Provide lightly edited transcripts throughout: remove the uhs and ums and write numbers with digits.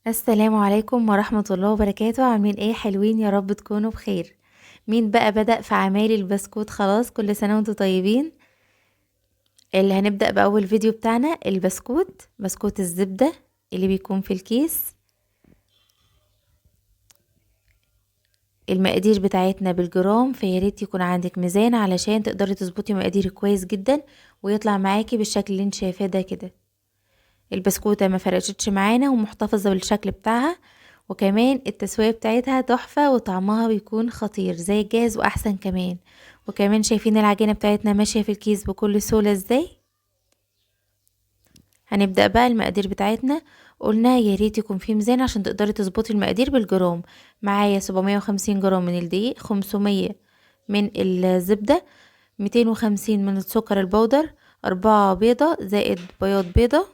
السلام عليكم ورحمة الله وبركاته. عاملين ايه؟ حلوين يا رب تكونوا بخير. مين بقى بدأ في اعمال البسكوت؟ خلاص، كل سنة وانتم طيبين. اللي هنبدأ بأول فيديو بتاعنا البسكوت، بسكوت الزبدة اللي بيكون في الكيس. المقادير بتاعتنا بالجرام، فياريت يكون عندك ميزان علشان تقدري تظبطي مقاديرك كويس جدا ويطلع معاكي بالشكل اللي انت شايفاه ده كده. البسكوتة ما فرقتش معانا ومحتفظة بالشكل بتاعها، وكمان التسوية بتاعتها تحفة وطعمها بيكون خطير زي الجاهز واحسن كمان. وكمان شايفين العجينة بتاعتنا ماشية في الكيس بكل سهولة ازاي. هنبدأ بقى المقادير بتاعتنا. قلنا يا ريت يكون في ميزان عشان تقدري تظبطي المقادير بالجرام. معايا 750 جرام من الدقيق، 500 من الزبدة، 250 من السكر البودر، 4 بيضة زائد بياض بيضة،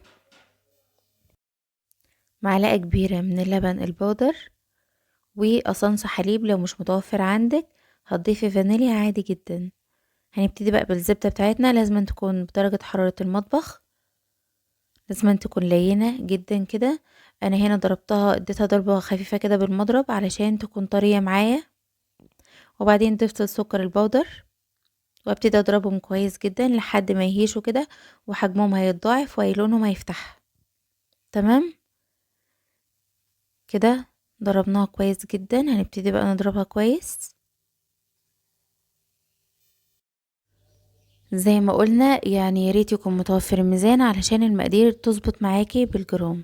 معلقة كبيرة من اللبن البودر، وقصنص حليب لو مش متوفر عندك هتضيفي فانيليا عادي جدا. هنبتدي بقى بالزبدة بتاعتنا، لازم تكون بدرجة حرارة المطبخ، لازم تكون لينة جدا كده. انا هنا ضربتها، اديتها ضربة خفيفة كده بالمضرب علشان تكون طرية معايا. وبعدين ضفت السكر البودر وابتدي اضربهم كويس جدا لحد ما يهيشوا كده وحجمهم هيتضاعف ولونهم هيفتح. تمام كده، ضربناها كويس جدا. هنبتدي بقى نضربها كويس زي ما قلنا، يعني ياريت يكون متوفر الميزان علشان المقادير تظبط معاكي بالجرام.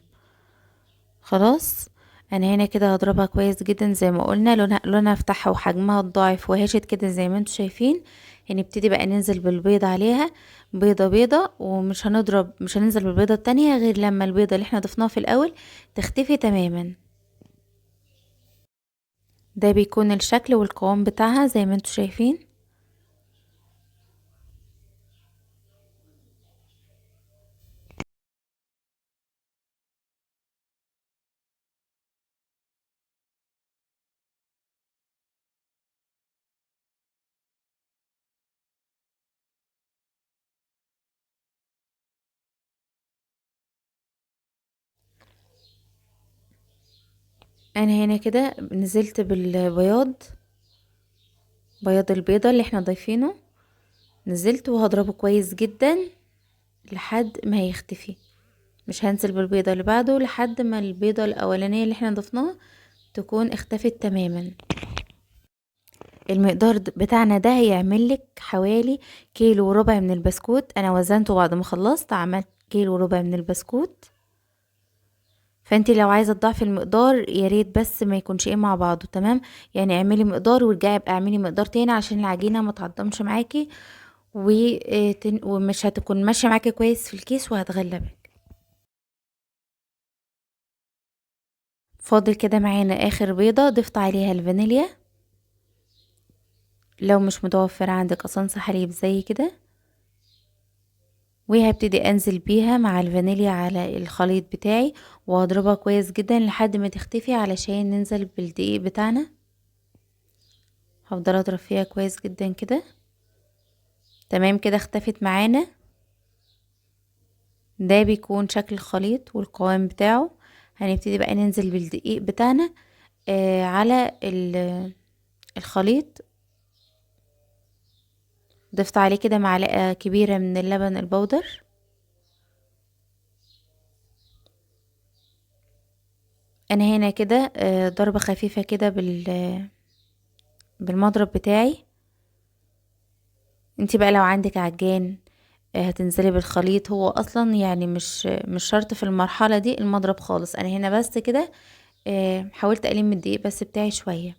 خلاص، انا هنا كده هضربها كويس جدا زي ما قلنا، لونها افتحها وحجمها اتضاعف وهشت كده زي ما انتوا شايفين. هنبتدي بقى ننزل بالبيض عليها، بيضة بيضة، ومش هنضرب، مش هننزل بالبيضة التانية غير لما البيضة اللي احنا ضفناها في الاول تختفي تماما. ده بيكون الشكل والقوام بتاعها زي ما انتوا شايفين. انا هنا كده نزلت بالبياض، بياض البيضة اللي احنا ضايفينه، نزلت وهضربه كويس جدا لحد ما يختفي. مش هنزل بالبيضة اللي بعده لحد ما البيضة الاولانية اللي احنا ضفناها تكون اختفت تماما. المقدار بتاعنا ده هيعمل لك حوالي كيلو وربع من البسكوت. انا وزنته بعد ما خلصت، عملت كيلو وربع من البسكوت. فانتي لو عايزه تضاعفي المقدار يا ريت بس ما يكونش ايه مع بعضه. تمام، يعني اعملي مقدار وارجعي ابقى اعملي مقدار تاني عشان العجينه ما تعضمش معاكي ومش هتكون ماشيه معاكي كويس في الكيس وهتغلبك. فاضل كده معانا اخر بيضه، ضفت عليها الفانيليا. لو مش متوفر عندك قصنص حليب زي كده، وهبتدي انزل بيها مع الفانيليا على الخليط بتاعي واضربها كويس جدا لحد ما تختفي علشان ننزل بالدقيق بتاعنا. هفضل اضرب فيها كويس جدا كده. تمام كده، اختفت معانا. ده بيكون شكل الخليط والقوام بتاعه. هنبتدي بقى ننزل بالدقيق بتاعنا على الخليط. ضفت عليه كده معلقة كبيرة من اللبن البودر. انا هنا كده ضربة خفيفة كده بالمضرب بتاعي. انتي بقى لو عندك عجان هتنزلي بالخليط. هو اصلا يعني مش شرط في المرحلة دي المضرب خالص. انا هنا بس كده حاولت الم الدقيق بس بتاعي شوية.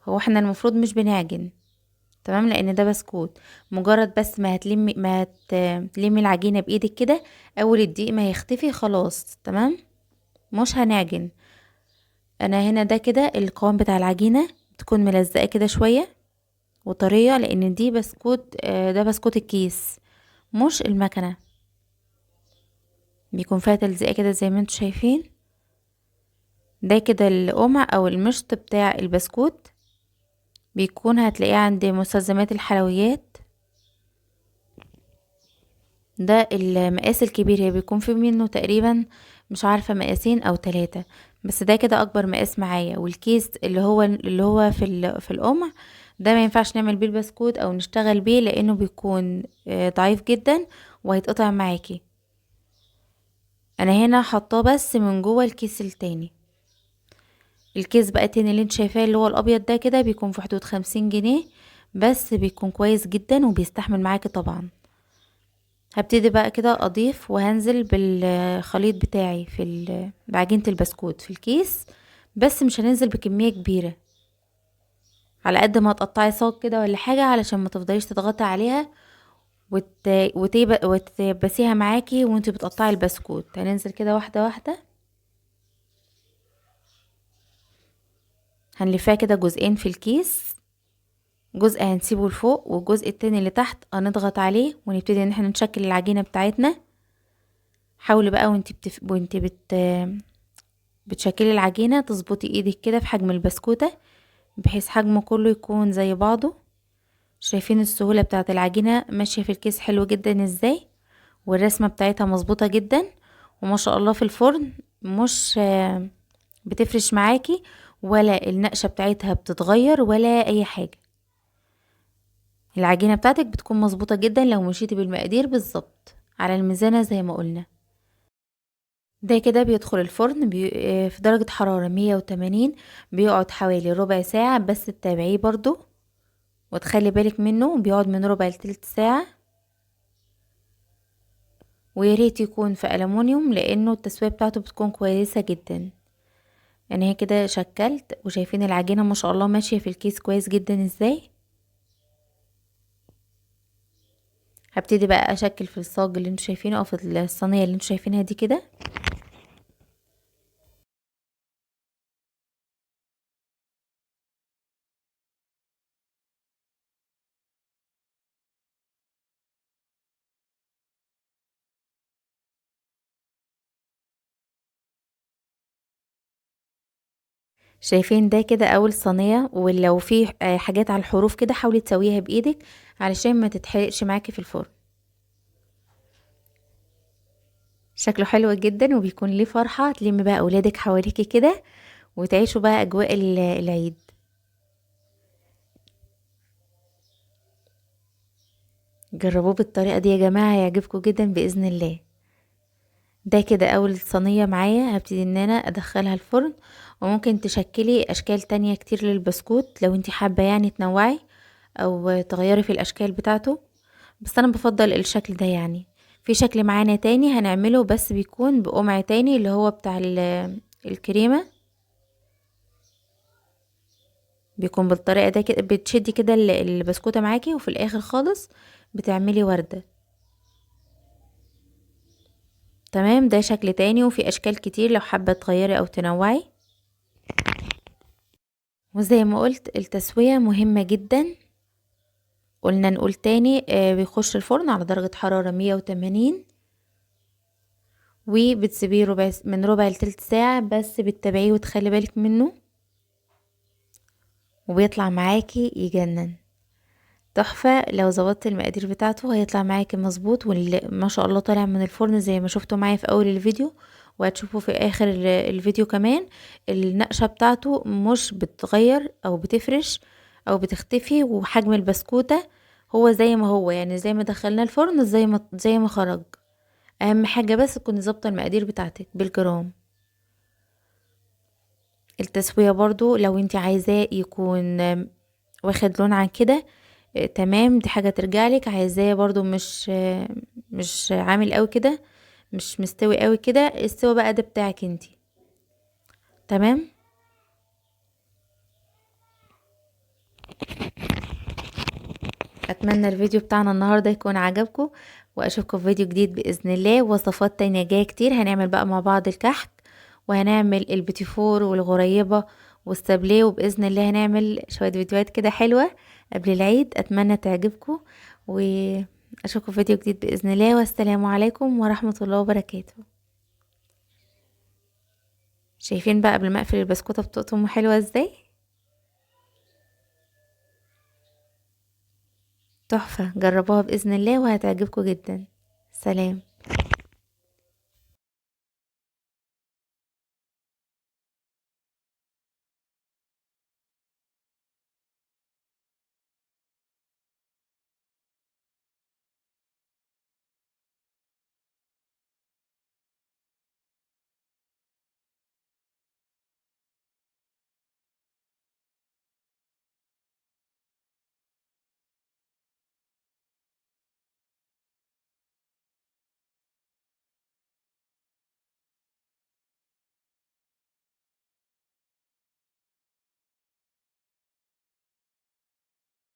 هو احنا المفروض مش بنعجن، تمام، لان ده بسكوت. مجرد بس ما تلمي العجينة بايدك كده، اول الدقيق ما يختفي خلاص تمام، مش هنعجن. انا هنا ده كده القوام بتاع العجينة، تكون ملزقة كده شوية وطرية، لان دي بسكوت ده بسكوت الكيس مش المكنة، بيكون فيها تلزيقة كده زي ما انتوا شايفين. ده كده القمع او المشط بتاع البسكوت، بيكون هتلاقيه عند مستلزمات الحلويات. ده المقاس الكبير، هي بيكون في منه تقريبا مش عارفة مقاسين او 3، بس ده كده اكبر مقاس معايا. والكيس اللي هو في القمع ده ما ينفعش نعمل بيه البسكوت او نشتغل بيه، لانه بيكون ضعيف جدا وهيتقطع معاكي. انا هنا حطاه بس من جوه الكيس التاني. الكيس بقى التاني اللي انت شايفاه اللي هو الابيض ده كده بيكون في حدود 50 جنيه، بس بيكون كويس جدا وبيستحمل معاكي طبعا. هبتدي بقى كده اضيف وهنزل بالخليط بتاعي بعجينة البسكوت في الكيس، بس مش هننزل بكمية كبيرة، على قد ما تقطعي صاج كده ولا حاجة علشان ما تفضليش تضغطي عليها وتبسيها معاكي وانت بتقطعي البسكوت. هننزل كده واحدة واحدة، هنلفها كده جزئين في الكيس، جزء هنسيبه لفوق والجزء التاني اللي تحت هنضغط عليه ونبتدي ان احنا نشكل العجينة بتاعتنا. حاولي بقى بتشكلي العجينة تظبطي ايدك كده في حجم البسكوتة بحيث حجمه كله يكون زي بعضه. شايفين السهولة بتاعت العجينة ماشية في الكيس حلو جدا ازاي، والرسمة بتاعتها مظبوطة جدا، وما شاء الله في الفرن مش بتفرش معاكي ولا النقشة بتاعتها بتتغير ولا اي حاجة. العجينة بتاعتك بتكون مظبوطة جدا لو مشيتي بالمقادير بالظبط على الميزانة زي ما قلنا. ده كده بيدخل الفرن في درجة حرارة 180، بيقعد حوالي ربع ساعة، بس تتابعيه برضو وتخلي بالك منه، بيقعد من ربع لتلت ساعة. وياريت يكون في ألمونيوم لأنه التسوية بتاعته بتكون كويسة جدا. يعني هي كده شكلت وشايفين العجينة ما شاء الله ماشية في الكيس كويس جدا ازاي. هبتدي بقى اشكل في الصاج اللي انتوا شايفينه او في الصينية اللي انتوا شايفينها دي كده. شايفين ده كده اول صينية، ولو في حاجات على الحروف كده حاولي تسويها بايدك علشان ما تتحرقش معاكي في الفرن. شكله حلو جدا وبيكون ليه فرحة، تلمي بقى اولادك حواليكي كده وتعيشوا بقى اجواء العيد. جربوه بالطريقة دي يا جماعة، هيعجبكم جدا بإذن الله. ده كده اول صينية معايا، هبتدي ان انا ادخلها الفرن. وممكن تشكلي اشكال تانية كتير للبسكوت لو انتي حابة يعني تنوعي او تغيري في الاشكال بتاعته، بس انا بفضل الشكل ده. يعني في شكل معانا تاني هنعمله بس بيكون بقمع تاني اللي هو بتاع الكريمة، بيكون بالطريقة ده كده، بتشدي كده البسكوتة معاكي وفي الاخر خالص بتعملي وردة. تمام، ده شكل تاني وفي اشكال كتير لو حابة تغيري او تنوعي. وزي ما قلت التسوية مهمة جدا. قلنا نقول تاني، بيخش الفرن على درجة حرارة 180 وبتسيبيه من ربع لتلت ساعة، بس بتتابعيه وتخلي بالك منه وبيطلع معاكي يجنن تحفة. لو ظبطت المقادير بتاعته هيطلع معاكي مظبوط، ما شاء الله طالع من الفرن زي ما شفتوا معايا في اول الفيديو وهتشوفوا في اخر الفيديو كمان. النقشة بتاعته مش بتغير او بتفرش او بتختفي، وحجم البسكوتة هو زي ما هو، يعني زي ما دخلنا الفرن زي ما خرج. اهم حاجة بس تكوني ظابطة المقادير بتاعتك بالجرام. التسوية برضو لو انت عايزاه يكون واخد لون عن كده، تمام، دي حاجة ترجعلك. عايزاه برضو مش عامل قوي كده، مش مستوي قوي كده، السوا بقى ده بتاعك انتي. تمام، اتمنى الفيديو بتاعنا النهاردة يكون عجبكم، واشوفكم في فيديو جديد بإذن الله. وصفات تانية جاية كتير، هنعمل بقى مع بعض الكحك وهنعمل البيتيفور والغريبة والسابليه، وبإذن الله هنعمل شوية فيديوهات كده حلوة قبل العيد. اتمنى تعجبكم واشوفكم في فيديو جديد بإذن الله، والسلام عليكم ورحمة الله وبركاته. شايفين بقى قبل ما اقفل البسكوتة بتقطم حلوة ازاي؟ تحفة، جربوها بإذن الله وهتعجبكم جدا. سلام.